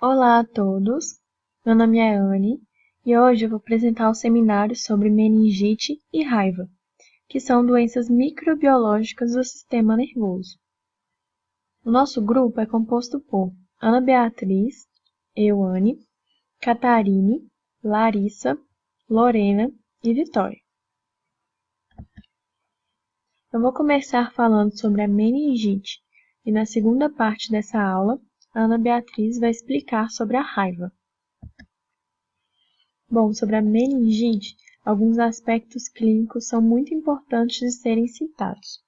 Olá a todos, meu nome é Anne e hoje eu vou apresentar o seminário sobre meningite e raiva, que são doenças microbiológicas do sistema nervoso. O nosso grupo é composto por Ana Beatriz, eu, Anne, Catarine, Larissa, Lorena e Vitória. Eu vou começar falando sobre a meningite e na segunda parte dessa aula, a Ana Beatriz vai explicar sobre a raiva. Bom, sobre a meningite, alguns aspectos clínicos são muito importantes de serem citados.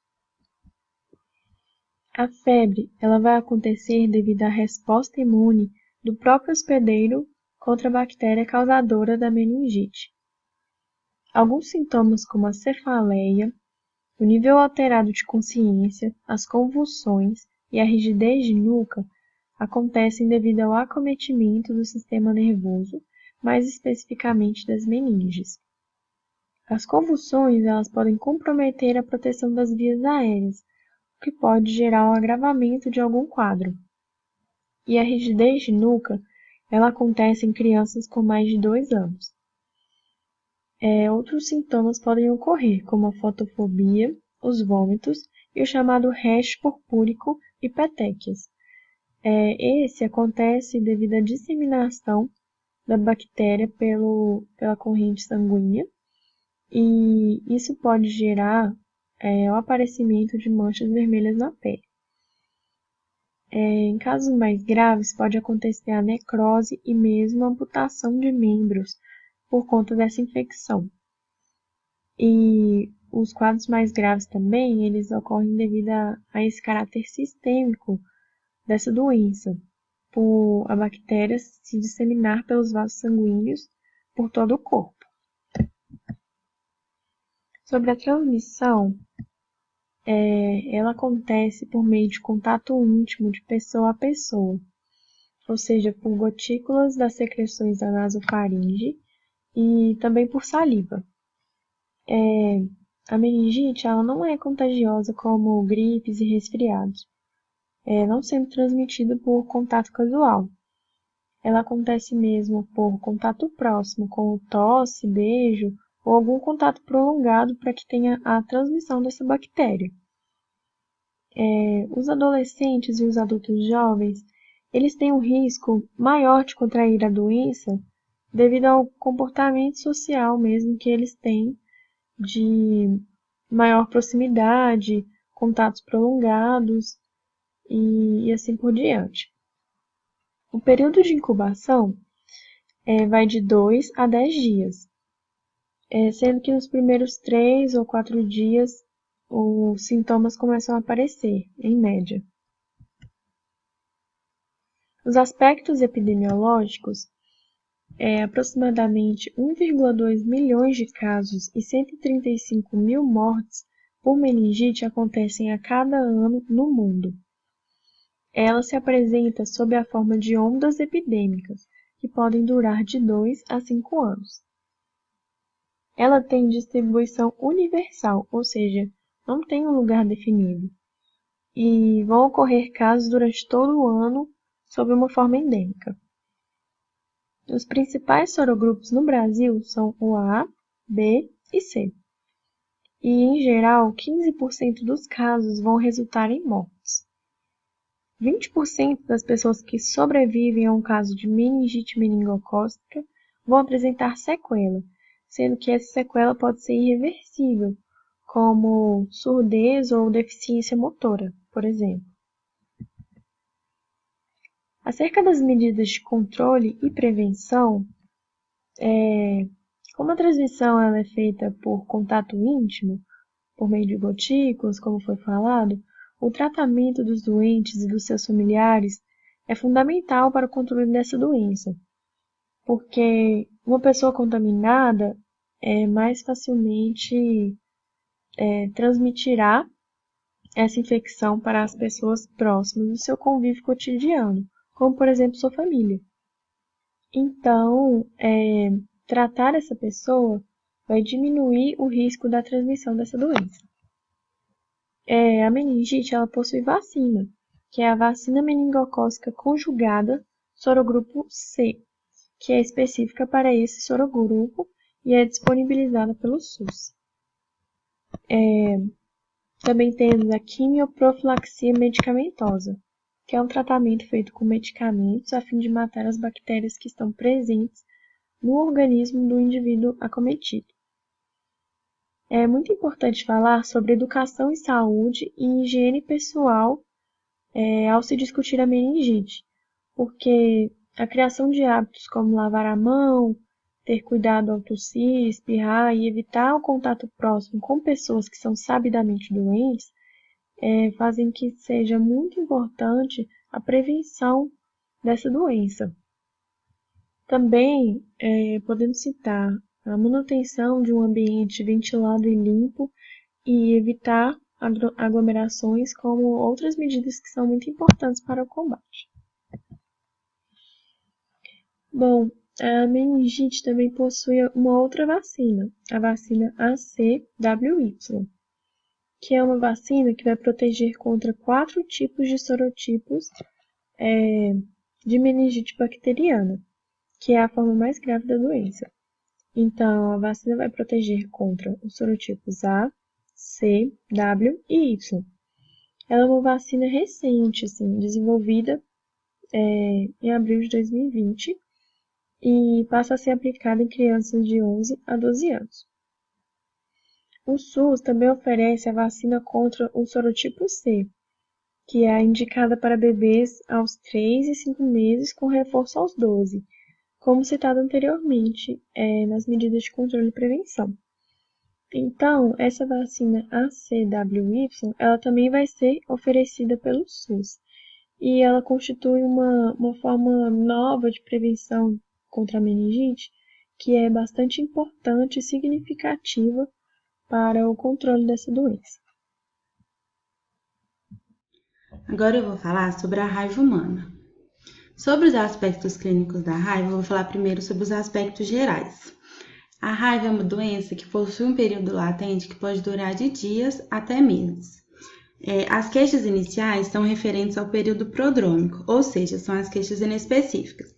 A febre, ela vai acontecer devido à resposta imune do próprio hospedeiro contra a bactéria causadora da meningite. Alguns sintomas como a cefaleia, o nível alterado de consciência, as convulsões e a rigidez de nuca acontecem devido ao acometimento do sistema nervoso, mais especificamente das meninges. As convulsões elas podem comprometer a proteção das vias aéreas, o que pode gerar o agravamento de algum quadro. E a rigidez de nuca ela acontece em crianças com mais de 2 anos. Outros sintomas podem ocorrer, como a fotofobia, os vômitos e o chamado rash purpúrico e petequias. Esse acontece devido à disseminação da bactéria pela corrente sanguínea e isso pode gerar o aparecimento de manchas vermelhas na pele. Em casos mais graves, pode acontecer a necrose e mesmo a amputação de membros por conta dessa infecção. E os quadros mais graves também, eles ocorrem devido a esse caráter sistêmico dessa doença, por a bactéria se disseminar pelos vasos sanguíneos por todo o corpo. Sobre a transmissão, ela acontece por meio de contato íntimo de pessoa a pessoa, ou seja, por gotículas das secreções da nasofaringe e também por saliva. A meningite ela não é contagiosa como gripes e resfriados, não sendo transmitida por contato casual. Ela acontece mesmo por contato próximo, como tosse, beijo ou algum contato prolongado para que tenha a transmissão dessa bactéria. Os adolescentes e os adultos jovens, eles têm um risco maior de contrair a doença devido ao comportamento social mesmo que eles têm de maior proximidade, contatos prolongados e assim por diante. O período de incubação vai de 2 a 10 dias, sendo que nos primeiros 3 ou 4 dias os sintomas começam a aparecer, em média. Os aspectos epidemiológicos, aproximadamente 1,2 milhões de casos e 135 mil mortes por meningite acontecem a cada ano no mundo. Ela se apresenta sob a forma de ondas epidêmicas, que podem durar de 2 a 5 anos. Ela tem distribuição universal, ou seja, não tem um lugar definido. E vão ocorrer casos durante todo o ano sob uma forma endêmica. Os principais sorogrupos no Brasil são o A, B e C. E, em geral, 15% dos casos vão resultar em mortes. 20% das pessoas que sobrevivem a um caso de meningite meningocócica vão apresentar sequela, sendo que essa sequela pode ser irreversível, como surdez ou deficiência motora, por exemplo. Acerca das medidas de controle e prevenção, como a transmissão ela é feita por contato íntimo, por meio de gotículas, como foi falado, o tratamento dos doentes e dos seus familiares é fundamental para o controle dessa doença, porque uma pessoa contaminada mais facilmente transmitirá essa infecção para as pessoas próximas do seu convívio cotidiano, como, por exemplo, sua família. Então, tratar essa pessoa vai diminuir o risco da transmissão dessa doença. A meningite ela possui vacina, que é a vacina meningocócica conjugada sorogrupo C, que é específica para esse sorogrupo e é disponibilizada pelo SUS. Também temos a quimioprofilaxia medicamentosa, que é um tratamento feito com medicamentos a fim de matar as bactérias que estão presentes no organismo do indivíduo acometido. É muito importante falar sobre educação em saúde e higiene pessoal ao se discutir a meningite, porque a criação de hábitos como lavar a mão, ter cuidado ao tossir, espirrar e evitar o contato próximo com pessoas que são sabidamente doentes fazem que seja muito importante a prevenção dessa doença. Também podemos citar a manutenção de um ambiente ventilado e limpo e evitar aglomerações como outras medidas que são muito importantes para o combate. Bom, a meningite também possui uma outra vacina, a vacina ACWY, que é uma vacina que vai proteger contra 4 tipos de sorotipos de meningite bacteriana, que é a forma mais grave da doença. Então, a vacina vai proteger contra os sorotipos A, C, W e Y. Ela é uma vacina recente, desenvolvida em abril de 2020 e passa a ser aplicada em crianças de 11 a 12 anos. O SUS também oferece a vacina contra o sorotipo C, que é indicada para bebês aos 3 e 5 meses com reforço aos 12, como citado anteriormente nas medidas de controle e prevenção. Então, essa vacina ACWY, ela também vai ser oferecida pelo SUS, e ela constitui uma forma nova de prevenção contra a meningite, que é bastante importante e significativa para o controle dessa doença. Agora eu vou falar sobre a raiva humana. Sobre os aspectos clínicos da raiva, eu vou falar primeiro sobre os aspectos gerais. A raiva é uma doença que possui um período latente que pode durar de dias até meses. As queixas iniciais são referentes ao período prodrômico, ou seja, são as queixas inespecíficas.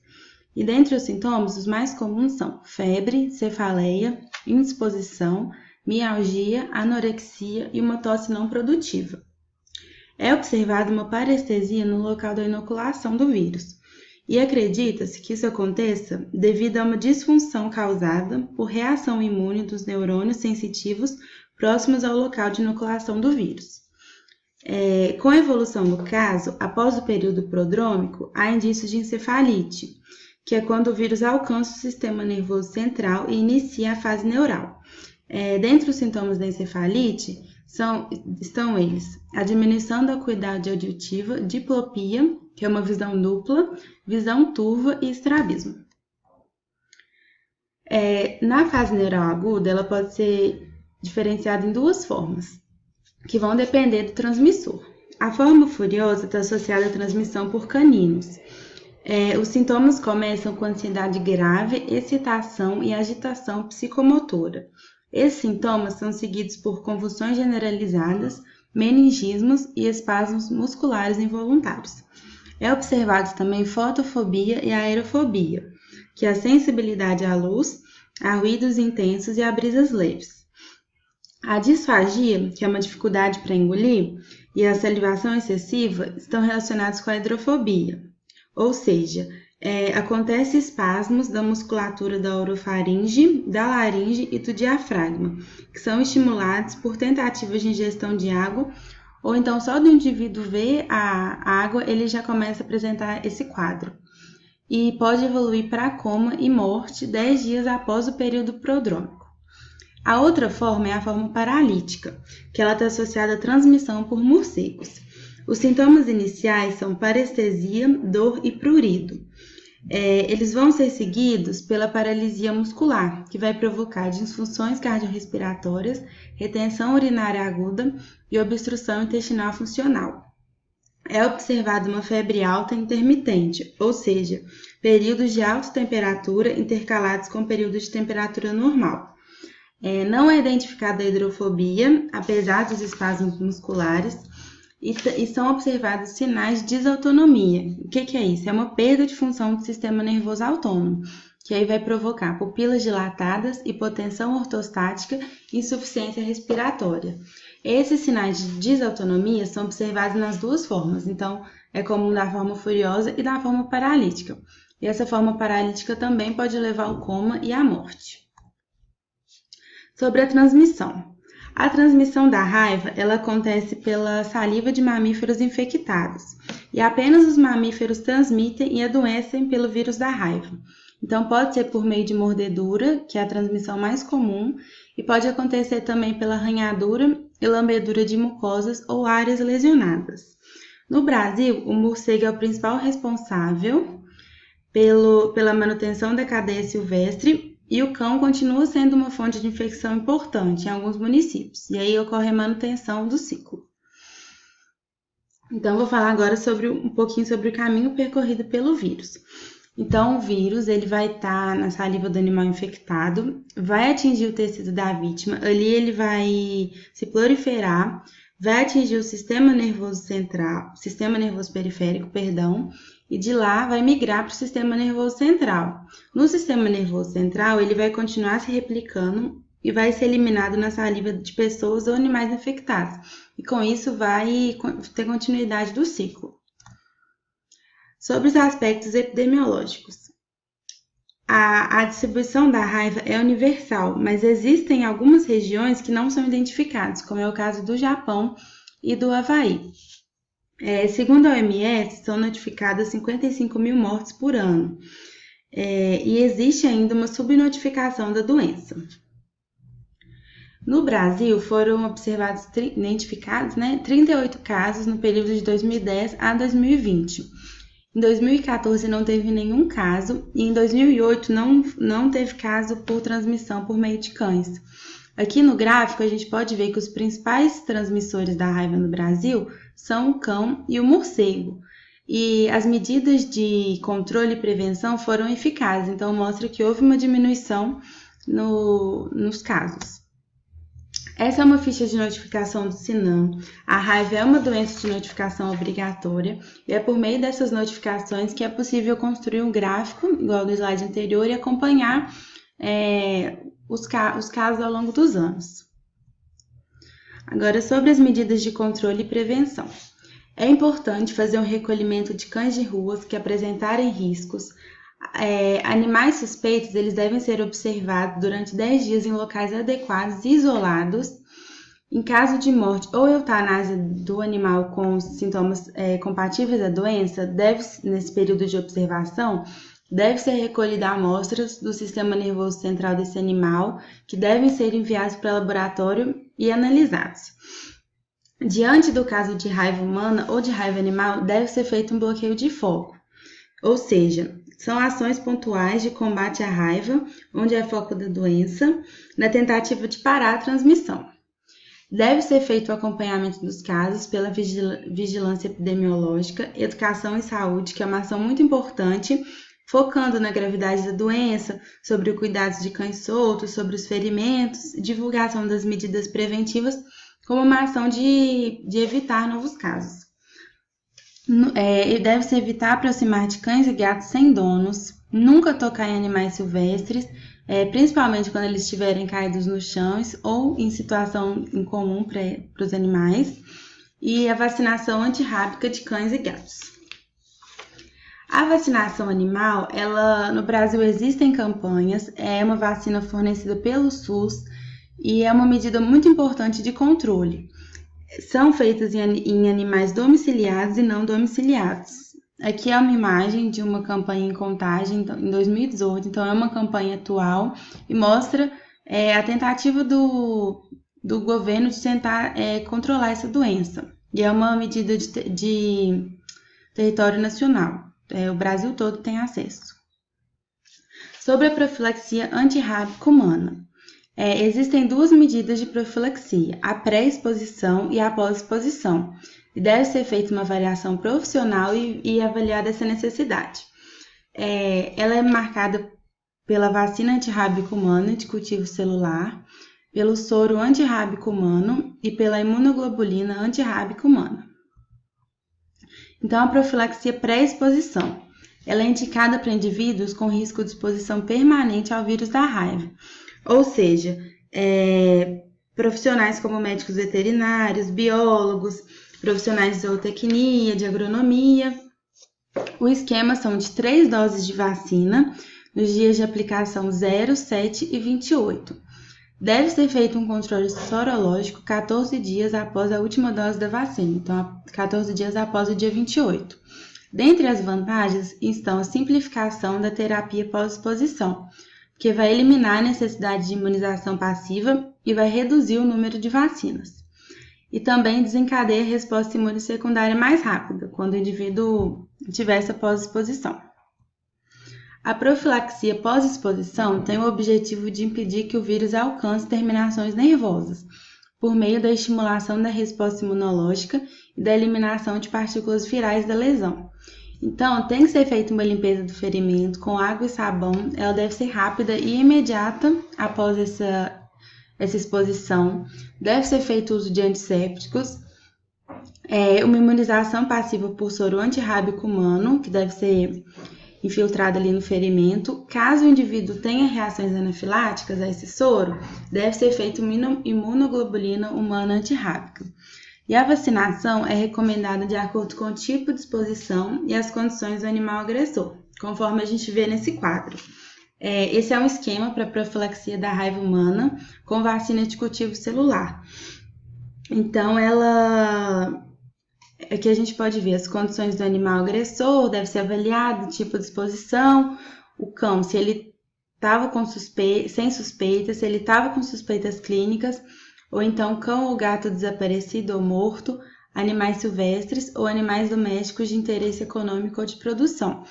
E dentre os sintomas, os mais comuns são febre, cefaleia, indisposição, mialgia, anorexia e uma tosse não produtiva. É observada uma parestesia no local da inoculação do vírus, e acredita-se que isso aconteça devido a uma disfunção causada por reação imune dos neurônios sensitivos próximos ao local de inoculação do vírus. Com a evolução do caso, após o período prodrômico, há indícios de encefalite, que é quando o vírus alcança o sistema nervoso central e inicia a fase neural. Dentre os sintomas da encefalite, estão eles: a diminuição da acuidade auditiva, diplopia, que é uma visão dupla, visão turva e estrabismo. Na fase neural aguda, ela pode ser diferenciada em 2 formas, que vão depender do transmissor. A forma furiosa está associada à transmissão por caninos. Os sintomas começam com ansiedade grave, excitação e agitação psicomotora. Esses sintomas são seguidos por convulsões generalizadas, meningismos e espasmos musculares involuntários. É observado também fotofobia e aerofobia, que é a sensibilidade à luz, a ruídos intensos e a brisas leves. A disfagia, que é uma dificuldade para engolir, e a salivação excessiva estão relacionados com a hidrofobia, ou seja, acontece espasmos da musculatura da orofaringe, da laringe e do diafragma, que são estimulados por tentativas de ingestão de água, ou então só do indivíduo ver a água, ele já começa a apresentar esse quadro. E pode evoluir para coma e morte 10 dias após o período prodrômico. A outra forma é a forma paralítica, que ela está associada à transmissão por morcegos. Os sintomas iniciais são parestesia, dor e prurido. Eles vão ser seguidos pela paralisia muscular, que vai provocar disfunções cardiorrespiratórias, retenção urinária aguda e obstrução intestinal funcional. É observada uma febre alta intermitente, ou seja, períodos de alta temperatura intercalados com períodos de temperatura normal. Não é identificada a hidrofobia, apesar dos espasmos musculares, e são observados sinais de desautonomia. O que é isso? É uma perda de função do sistema nervoso autônomo, que aí vai provocar pupilas dilatadas, hipotensão ortostática e insuficiência respiratória. Esses sinais de desautonomia são observados nas duas formas, então é comum da forma furiosa e da forma paralítica. E essa forma paralítica também pode levar ao coma e à morte. Sobre a transmissão. A transmissão da raiva, ela acontece pela saliva de mamíferos infectados. E apenas os mamíferos transmitem e adoecem pelo vírus da raiva. Então, pode ser por meio de mordedura, que é a transmissão mais comum, e pode acontecer também pela arranhadura e lambedura de mucosas ou áreas lesionadas. No Brasil, o morcego é o principal responsável pela manutenção da cadeia silvestre e o cão continua sendo uma fonte de infecção importante em alguns municípios. E aí ocorre a manutenção do ciclo. Então, vou falar agora um pouquinho sobre o caminho percorrido pelo vírus. Então, o vírus ele vai estar na saliva do animal infectado, vai atingir o tecido da vítima, ali ele vai se proliferar, vai atingir o sistema nervoso periférico, e de lá vai migrar para o sistema nervoso central. No sistema nervoso central, ele vai continuar se replicando e vai ser eliminado na saliva de pessoas ou animais infectados. E com isso vai ter continuidade do ciclo. Sobre os aspectos epidemiológicos. A distribuição da raiva é universal, mas existem algumas regiões que não são identificadas, como é o caso do Japão e do Havaí. Segundo a OMS, são notificadas 55 mil mortes por ano, e existe ainda uma subnotificação da doença. No Brasil, foram identificados 38 casos no período de 2010 a 2020. Em 2014 não teve nenhum caso e em 2008 não teve caso por transmissão por meio de cães. Aqui no gráfico a gente pode ver que os principais transmissores da raiva no Brasil são o cão e o morcego. E as medidas de controle e prevenção foram eficazes, então mostra que houve uma diminuição nos casos. Essa é uma ficha de notificação do Sinam. A raiva é uma doença de notificação obrigatória e é por meio dessas notificações que é possível construir um gráfico, igual do slide anterior, e acompanhar os casos ao longo dos anos. Agora, sobre as medidas de controle e prevenção. É importante fazer um recolhimento de cães de ruas que apresentarem riscos. Animais suspeitos eles devem ser observados durante 10 dias em locais adequados e isolados. Em caso de morte ou eutanásia do animal com sintomas compatíveis à doença, nesse período de observação, deve ser recolhida amostras do sistema nervoso central desse animal, que devem ser enviados para o laboratório e analisados. Diante do caso de raiva humana ou de raiva animal, deve ser feito um bloqueio de foco, ou seja, são ações pontuais de combate à raiva, onde é foco da doença, na tentativa de parar a transmissão. Deve ser feito o acompanhamento dos casos pela vigilância epidemiológica, educação e saúde, que é uma ação muito importante, focando na gravidade da doença, sobre o cuidado de cães soltos, sobre os ferimentos, divulgação das medidas preventivas, como uma ação de evitar novos casos. Deve-se evitar aproximar de cães e gatos sem donos, nunca tocar em animais silvestres, principalmente quando eles estiverem caídos nos chãos ou em situação incomum para os animais, e a vacinação antirrábica de cães e gatos. A vacinação animal, no Brasil existem campanhas, é uma vacina fornecida pelo SUS e é uma medida muito importante de controle. São feitas em animais domiciliados e não domiciliados. Aqui é uma imagem de uma campanha em Contagem em 2018, então é uma campanha atual e mostra a tentativa do governo de tentar controlar essa doença. E é uma medida de território nacional, o Brasil todo tem acesso. Sobre a profilaxia antirrábica humana. Existem duas medidas de profilaxia, a pré-exposição e a pós-exposição, e deve ser feita uma avaliação profissional e avaliada essa necessidade. Ela é marcada pela vacina antirrábica humana de cultivo celular, pelo soro antirrábico humano e pela imunoglobulina antirrábica humana. Então, a profilaxia pré-exposição. Ela é indicada para indivíduos com risco de exposição permanente ao vírus da raiva. Ou seja, profissionais como médicos veterinários, biólogos, profissionais de zootecnia, de agronomia. O esquema são de 3 doses de vacina nos dias de aplicação 0, 7 e 28. Deve ser feito um controle sorológico 14 dias após a última dose da vacina, então 14 dias após o dia 28. Dentre as vantagens estão a simplificação da terapia pós-exposição, que vai eliminar a necessidade de imunização passiva e vai reduzir o número de vacinas. E também desencadeia a resposta imune secundária mais rápida, quando o indivíduo tiver essa pós-exposição. A profilaxia pós-exposição tem o objetivo de impedir que o vírus alcance terminações nervosas, por meio da estimulação da resposta imunológica e da eliminação de partículas virais da lesão. Então, tem que ser feita uma limpeza do ferimento com água e sabão, ela deve ser rápida e imediata após essa exposição, deve ser feito uso de antissépticos, uma imunização passiva por soro antirrábico humano, que deve ser infiltrado ali no ferimento. Caso o indivíduo tenha reações anafiláticas a esse soro, deve ser feita uma imunoglobulina humana antirrábica. E a vacinação é recomendada de acordo com o tipo de exposição e as condições do animal agressor, conforme a gente vê nesse quadro. Esse é um esquema para profilaxia da raiva humana com vacina de cultivo celular. Então, aqui a gente pode ver as condições do animal agressor, deve ser avaliado o tipo de exposição, o cão, se ele estava sem suspeita, se ele estava com suspeitas clínicas, ou então cão ou gato desaparecido ou morto, animais silvestres ou animais domésticos de interesse econômico ou de produção.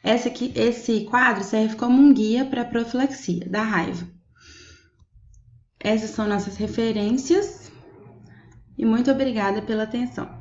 Esse quadro serve como um guia para a profilaxia da raiva. Essas são nossas referências e muito obrigada pela atenção.